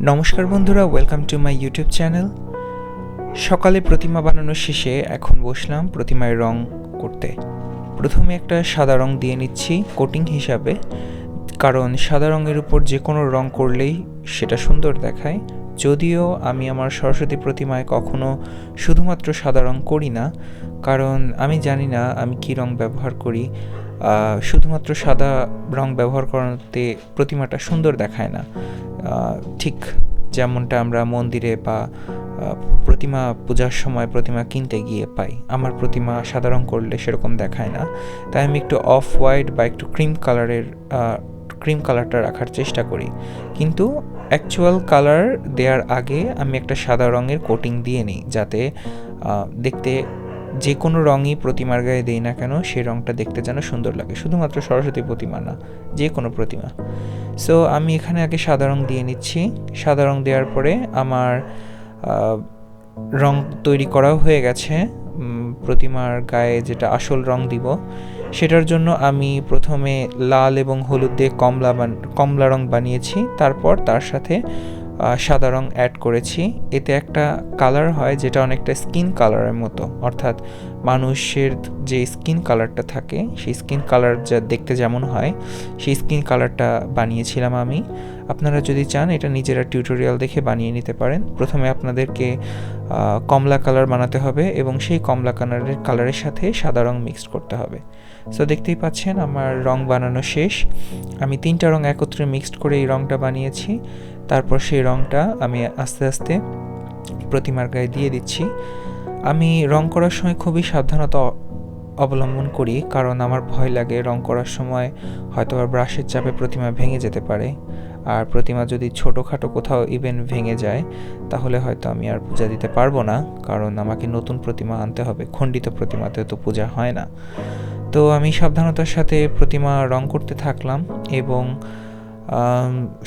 নমস্কার বন্ধুরা, welcome to my YouTube channel. সকালে প্রতিমা বানানো শেষে এখন বসলাম প্রতিমায় রং করতে। প্রথমে একটা সাদা রং দিয়ে নিচ্ছি কোটিং হিসাবে, কারণ সাদা রঙের উপর যে কোনো রং করলেই সেটা সুন্দর দেখায়। যদিও আমি আমার সরস্বতী প্রতিমায় কখনো শুধুমাত্র সাদা রং করি না, কারণ আমি জানি না আমি কী রং ব্যবহার করি। শুধুমাত্র সাদা রং ব্যবহার করাতে প্রতিমাটা সুন্দর দেখায় না, ঠিক যেমনটা আমরা মন্দিরে বা প্রতিমা পূজার সময় প্রতিমা কিনতে গিয়ে পাই। আমার প্রতিমা সাদা রং করলে সেরকম দেখায় না, তাই আমি একটু অফ হোয়াইট বা একটু ক্রিম কালারটা রাখার চেষ্টা করি। কিন্তু অ্যাকচুয়াল কালার দেওয়ার আগে আমি একটা সাদা রঙের কোটিং দিয়ে নিই, যাতে দেখতে যে কোনো রঙই প্রতিমার গায়ে দিই না কেন সেই রঙটা দেখতে যেন সুন্দর লাগে। শুধুমাত্র সরস্বতী প্রতিমা না, যে কোনো প্রতিমা। সো আমি এখানে আগে সাদা রং দিয়ে নিচ্ছি। সাদা রং দেওয়ার পরে আমার রং তৈরি করাও হয়ে গেছে। প্রতিমার গায়ে যেটা আসল রং দিব, সেটার জন্য আমি প্রথমে লাল এবং হলুদ দিয়ে কমলা রং বানিয়েছি। তারপর তার সাথে সাদা রং অ্যাড করেছি। এতে একটা কালার হয় যেটা অনেকটা স্কিন কালারের মতো, অর্থাৎ মানুষের যে স্কিন কালারটা থাকে সেই স্কিন কালার যা দেখতে যেমন হয় সেই স্কিন কালারটা বানিয়েছিলাম আমি। আপনারা যদি চান এটা নিজেরা টিউটোরিয়াল দেখে বানিয়ে নিতে পারেন। প্রথমে আপনাদেরকে কমলা কালার বানাতে হবে এবং সেই কমলা কালারের সাথে সাদা রং মিক্সড করতে হবে। সো দেখতেই পাচ্ছেন আমার রং বানানো শেষ। আমি 3টা রং একত্রে মিক্সড করে এই রংটা বানিয়েছি। তারপর সেই রংটা আমি আস্তে আস্তে প্রতিমার গায়ে দিয়ে দিচ্ছি। আমি রং করার সময় খুবই সাবধানতা অবলম্বন করি, কারণ আমার ভয় লাগে রং করার সময় হয়তো ব্রাশের চাপে প্রতিমা ভেঙে যেতে পারে। আর প্রতিমা যদি ছোটোখাটো কোথাও ইভেন ভেঙে যায় তাহলে হয়তো আমি আর পূজা দিতে পারবো না, কারণ আমাকে নতুন প্রতিমা আনতে হবে। খণ্ডিত প্রতিমাতে তো পূজা হয় না। তো আমি সাবধানতার সাথে প্রতিমা রং করতে থাকলাম এবং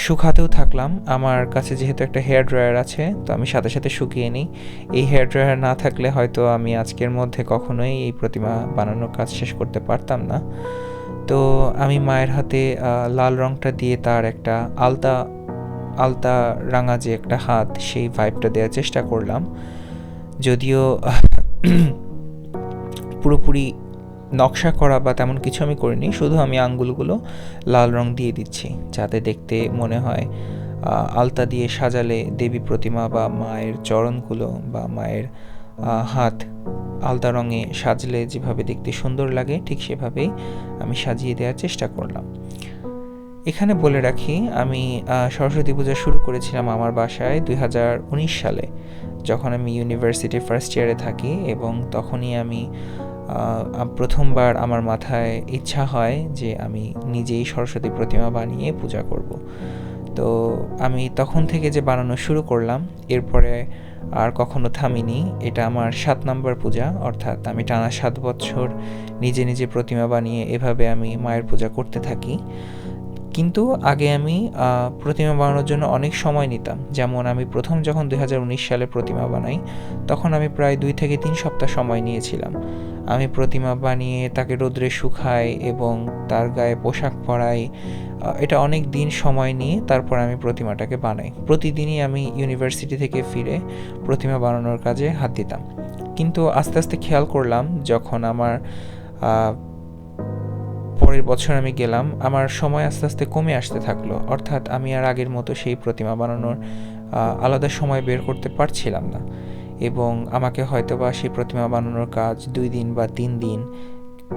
শুকাতেও থাকলাম। আমার কাছে যেহেতু একটা হেয়ার ড্রায়ার আছে, তো আমি সাথে সাথে শুকিয়ে নিই। এই হেয়ার ড্রায়ার না থাকলে হয়তো আমি আজকের মধ্যে কখনোই এই প্রতিমা বানানোর কাজ শেষ করতে পারতাম না। তো আমি মায়ের হাতে লাল রংটা দিয়ে তার একটা আলতা রাঙা যে একটা হাত, সেই ভাইবটা দেওয়ার চেষ্টা করলাম। যদিও পুরোপুরি নকশা করা বা তেমন কিছু আমি করিনি, শুধু আমি আঙ্গুলগুলো লাল রং দিয়ে দিচ্ছি, যাতে দেখতে মনে হয় আলতা দিয়ে সাজালে দেবী প্রতিমা বা মায়ের চরণগুলো বা মায়ের হাত আলতা রঙে সাজলে যেভাবে দেখতে সুন্দর লাগে, ঠিক সেভাবেই আমি সাজিয়ে দেওয়ার চেষ্টা করলাম। এখানে বলে রাখি, আমি সরস্বতী পূজা শুরু করেছিলাম আমার বাসায় 2019 সালে, যখন আমি ইউনিভার্সিটি ফার্স্ট ইয়ারে থাকি, এবং তখনই আমি প্রথমবার আমার মাথায় ইচ্ছা হয় যে আমি নিজেই সরস্বতী প্রতিমা বানিয়ে পূজা করব। তো আমি তখন থেকে যে বানানো শুরু করলাম, এরপরে আর কখনো থামিনি। এটা আমার 7 নম্বর পূজা, অর্থাৎ আমি টানা 7 বছর নিজে নিজে প্রতিমা বানিয়ে এভাবে আমি মায়ের পূজা করতে থাকি। কিন্তু আগে আমি প্রতিমা বানানোর জন্য অনেক সময় নিতাম। যেমন আমি প্রথম যখন 2019 সালে প্রতিমা বানাই, তখন আমি প্রায় 2 থেকে 3 সপ্তাহ সময় নিয়েছিলাম। আমি প্রতিমা বানিয়ে তাকে রোদ্রে শুকাই এবং তার গায়ে পোশাক পরাই। এটা অনেক দিন সময় নিয়ে তারপর আমি প্রতিমাটাকে বানাই। প্রতিদিনই আমি ইউনিভার্সিটি থেকে ফিরে প্রতিমা বানানোর কাজে হাত দিতাম। কিন্তু আস্তে আস্তে খেয়াল করলাম, যখন আমার পরের বছর আমি গেলাম, আমার সময় আস্তে আস্তে কমে আসতে থাকলো। অর্থাৎ আমি আর আগের মতো সেই প্রতিমা বানানোর আলাদা সময় বের করতে পারছিলাম না, এবং আমাকে হয়তোবা সেই প্রতিমা বানানোর কাজ 2 দিন বা 3 দিন,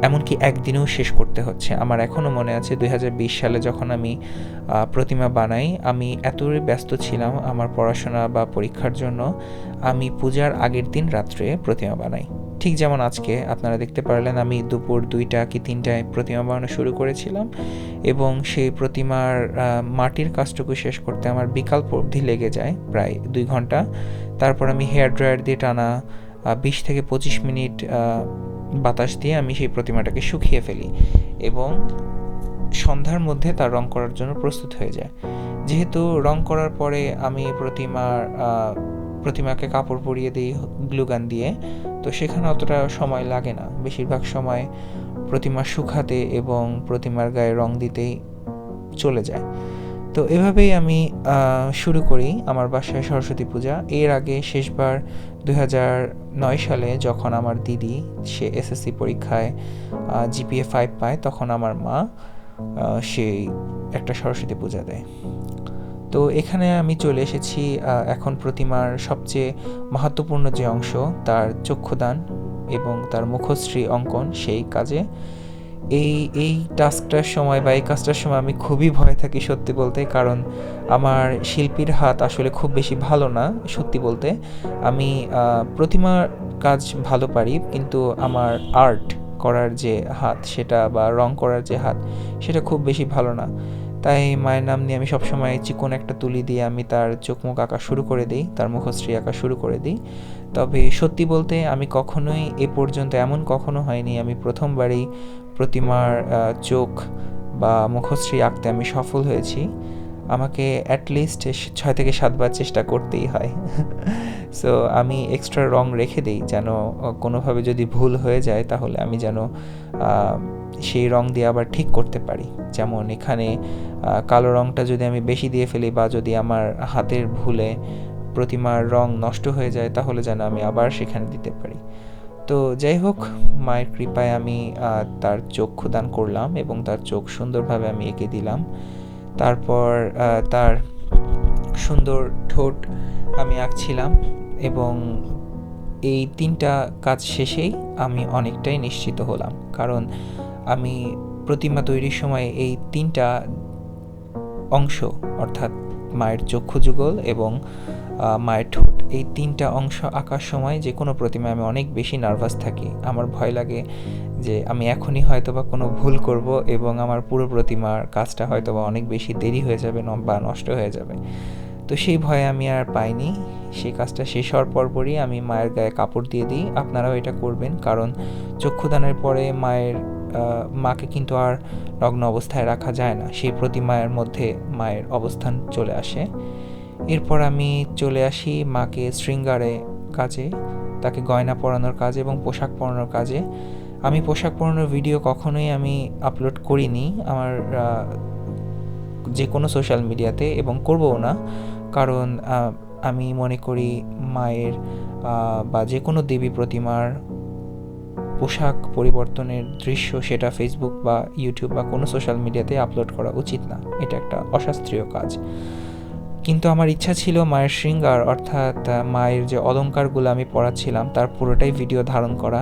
এমনকি একদিনেও শেষ করতে হচ্ছে। আমার এখনও মনে আছে 2020 সালে যখন আমি প্রতিমা বানাই, আমি এতই ব্যস্ত ছিলাম আমার পড়াশোনা বা পরীক্ষার জন্য, আমি পূজার আগের দিন রাত্রে প্রতিমা বানাই। ঠিক যেমন আজকে আপনারা দেখতে পারলেন, আমি দুপুর 2টা কি 3টায় প্রতিমা বানানো শুরু করেছিলাম, এবং সেই প্রতিমার মাটির কাজটুকু শেষ করতে আমার বিকাল অবধি লেগে যায় প্রায় 2 ঘন্টা। তারপর আমি হেয়ার ড্রায়ার দিয়ে টানা 20 থেকে 25 মিনিট বাতাস দিয়ে আমি সেই প্রতিমাটাকে শুকিয়ে ফেলি, এবং সন্ধ্যার মধ্যে তার রং করার জন্য প্রস্তুত হয়ে যায়। যেহেতু রং করার পরে আমি প্রতিমাকে কাপড় পরিয়ে দিই গ্লুগান দিয়ে, তো সেখানে অতটা সময় লাগে না। বেশিরভাগ সময় প্রতিমা শুকাতে এবং প্রতিমার গায়ে রং দিতেই চলে যায়। তো এভাবেই আমি শুরু করি আমার বাসায় সরস্বতী পূজা। এর আগে শেষবার 2009 সালে যখন আমার দিদি সে এসএসসি পরীক্ষায় জিপিএ 5 পায়, তখন আমার মা সেই একটা সরস্বতী পূজা দেয়। তো এখানে আমি চলে এসেছি এখন প্রতিমার সবচেয়ে মাহাত্ম্যপূর্ণ যে অংশ, তার চক্ষুদান এবং তার মুখশ্রী অঙ্কন, সেই কাজে। এই টাস্কটার সময় বা এই কাজটার সময় আমি খুবই ভয় থাকি সত্যি বলতে, কারণ আমার শিল্পীর হাত আসলে খুব বেশি ভালো না সত্যি বলতে। আমি প্রতিমার কাজ ভালো পারি, কিন্তু আমার আর্ট করার যে হাত সেটা বা রং করার যে হাত সেটা খুব বেশি ভালো না। তাই মায়ের নাম নিয়ে আমি সবসময় চিকন একটা তুলি দিয়ে আমি তার চোখ মুখ আঁকা শুরু করে দিই, তার মুখশ্রী আঁকা শুরু করে দিই। তবে সত্যি বলতে আমি কখনোই এ পর্যন্ত এমন কখনো হয়নি আমি প্রথমবারেই প্রতিমার চোখ বা মুখশ্রী আঁকতে আমি সফল হয়েছি। আমাকে অ্যাটলিস্ট 6 থেকে 7 বার চেষ্টা করতেই হয়। সো আমি এক্সট্রা রং রেখে দিই, যেন কোনোভাবে যদি ভুল হয়ে যায় তাহলে আমি যেন সেই রং দিয়ে আবার ঠিক করতে পারি। যেমন এখানে কালো রংটা যদি আমি বেশি দিয়ে ফেলি বা যদি আমার হাতের ভুলে প্রতিমার রং নষ্ট হয়ে যায়, তাহলে যেন আমি আবার সেখানে দিতে পারি। তো যাই হোক, মায়ের কৃপায় আমি তার চক্ষুদান করলাম এবং তার চোখ সুন্দরভাবে আমি এঁকে দিলাম। তারপর তার সুন্দর ঠোঁট আমি আঁকছিলাম এবং এই 3টা কাজ শেষেই আমি অনেকটাই নিশ্চিত হলাম, কারণ আমি প্রতিমা তৈরির সময় এই 3টা অংশ, অর্থাৎ মায়ের চক্ষু যুগল এবং মায়ের ঠোঁট, এই 3টা অংশ আঁকার সময় যে কোনো প্রতিমায় আমি অনেক বেশি নার্ভাস থাকি। আমার ভয় লাগে যে আমি এখনই হয়তো বা কোনো ভুল করব এবং আমার পুরো প্রতিমার কাজটা হয়তো বা অনেক বেশি দেরি হয়ে যাবে বা নষ্ট হয়ে যাবে। তো সেই ভয়ে আমি আর পাইনি। সেই কাজটা শেষ হওয়ার পরপরই আমি মায়ের গায়ে কাপড় দিয়ে দিই। আপনারাও এটা করবেন, কারণ চক্ষুদানের পরে মাকে কিন্তু আর নগ্ন অবস্থায় রাখা যায় না, সেই প্রতিমার মধ্যে মায়ের অবস্থান চলে আসে। এরপর আমি চলে আসি মাকে শৃঙ্গারে কাজে, তাকে গয়না পরানোর কাজে এবং পোশাক পরানোর কাজে। আমি পোশাক পরানোর ভিডিও কখনোই আমি আপলোড করিনি আমার যে কোনো সোশ্যাল মিডিয়াতে, এবং করবও না, কারণ আমি মনে করি মায়ের বা যে কোনো দেবী প্রতিমার পোশাক পরিবর্তনের দৃশ্য সেটা ফেসবুক বা ইউটিউব বা কোনো সোশ্যাল মিডিয়াতে আপলোড করা উচিত না, এটা একটা অশাস্ত্রীয় কাজ। কিন্তু আমার ইচ্ছা ছিল মায়ের শৃঙ্গার, অর্থাৎ মায়ের যে অলংকারগুলো আমি পরাচ্ছিলাম তার পুরোটাই ভিডিও ধারণ করা,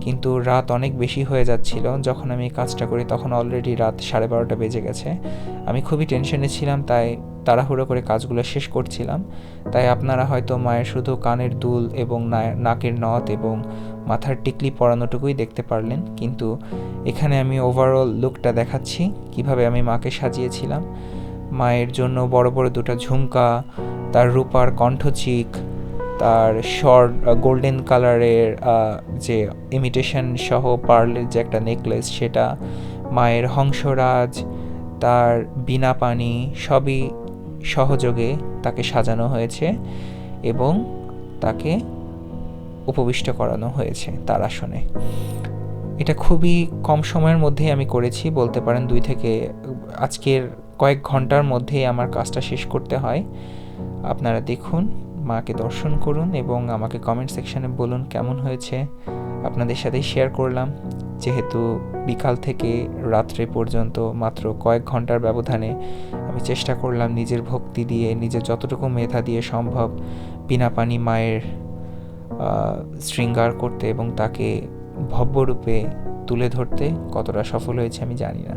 কিন্তু রাত অনেক বেশি হয়ে যাচ্ছিল। যখন আমি এই কাজটা করি তখন অলরেডি রাত 12:30 বেজে গেছে। আমি খুবই টেনশনে ছিলাম, তাই তাড়াহুড়ো করে কাজগুলো শেষ করছিলাম। তাই আপনারা হয়তো মায়ের শুধু কানের দুল এবং নাকের নথ এবং মাথার টিকলি পরানোটুকুই দেখতে পারলেন, কিন্তু এখানে আমি ওভারঅল লুকটা দেখাচ্ছি কিভাবে আমি মাকে সাজিয়েছিলাম। মায়ের জন্য বড় বড় 2টা ঝুমকা, তার রূপার কণ্ঠচিক, তার শর্ট গোল্ডেন কালারের যে ইমিটেশন সহ পার্লের যে একটা নেকলেস সেটা, মায়ের হংসরাজ, তার বীণা পানি, সবই সহযোগে তাকে সাজানো হয়েছে এবং তাকে উপবিষ্ট করানো হয়েছে তার আসনে। এটা খুবই কম সময়ের মধ্যেই আমি করেছি, বলতে পারেন আজকের কয়েক ঘন্টার মধ্যেই আমার কাজটা শেষ করতে হয়। আপনারা দেখুন, মাকে দর্শন করুন এবং আমাকে কমেন্ট সেকশনে বলুন কেমন হয়েছে। আপনাদের সাথে শেয়ার করলাম, যেহেতু বিকাল থেকে রাত্রে পর্যন্ত মাত্র কয়েক ঘন্টার ব্যবধানে আমি চেষ্টা করলাম নিজের ভক্তি দিয়ে, নিজের যতটুকু মেধা দিয়ে সম্ভব বিনা পানি মায়ের শৃঙ্গার করতে এবং তাকে ভব্যরূপে তুলে ধরতে। কতটা সফল হয়েছে আমি জানি না।